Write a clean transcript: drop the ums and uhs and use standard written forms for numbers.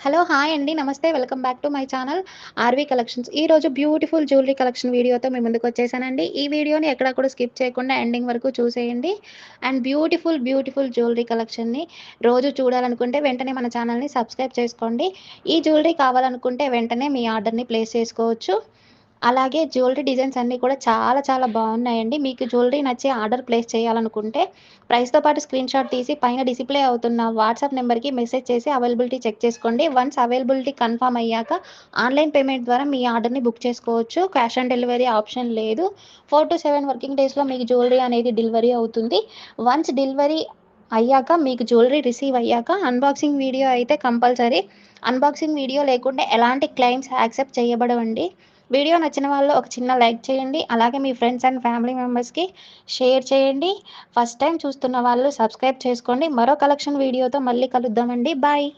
Hello! Hi అండి. నమస్తే. Welcome back to my channel RV collections. ఈరోజు బ్యూటిఫుల్ జ్యువెలరీ కలెక్షన్ వీడియోతో మీ ముందుకొచ్చేసానండి. ఈ వీడియోని ఎక్కడ కూడా స్కిప్ చేయకుండా ఎండింగ్ వరకు చూసేయండి. అండ్ బ్యూటిఫుల్ జ్యువెలరీ కలెక్షన్‌ని రోజు చూడాలనుకుంటే వెంటనే మన ఛానల్‌ని సబ్స్క్రైబ్ చేసుకోండి. ఈ జ్యువెలరీ కావాలనుకుంటే వెంటనే మీ ఆర్డర్‌ని ప్లేస్ చేసుకోవచ్చు. అలాగే జ్యువెలరీ డిజైన్స్ అన్నీ కూడా చాలా బావున్నాయండి. మీకు జ్యువెలరీ నచ్చి ఆర్డర్ ప్లేస్ చేయాలనుకుంటే ప్రైస్‌తో పాటు స్క్రీన్‌షాట్ తీసి పైన డిస్‌ప్లే అవుతున్న వాట్సాప్ నంబర్‌కి మెసేజ్ చేసి అవైలబిలిటీ చెక్ చేసుకోండి. వన్స్ అవైలబిలిటీ కన్ఫర్మ్ అయ్యాక ఆన్‌లైన్ పేమెంట్ ద్వారా మీ ఆర్డర్‌ని బుక్ చేసుకోవచ్చు. క్యాష్ ఆన్ డెలివరీ ఆప్షన్ లేదు. 4-7 వర్కింగ్ డేస్‌లో మీకు జ్యువెలరీ అనేది డెలివరీ అవుతుంది. వన్స్ డెలివరీ అయ్యాక మీకు జ్యువెలరీ రిసీవ్ అయ్యాక అన్బాక్సింగ్ వీడియో అయితే కంపల్సరీ. అన్బాక్సింగ్ వీడియో లేకుండా ఎలాంటి క్లెయిమ్స్ యాక్సెప్ట్ చేయబడవండి. వీడియో నచ్చిన వాళ్ళు ఒక చిన్న లైక్ చేయండి. అలాగే మీ ఫ్రెండ్స్ అండ్ ఫ్యామిలీ మెంబర్స్‌కి షేర్ చేయండి. ఫస్ట్ టైమ్ చూస్తున్న వాళ్ళు సబ్స్క్రైబ్ చేసుకోండి. మరో కలెక్షన్ వీడియోతో మళ్ళీ కలుద్దామండి. బాయ్.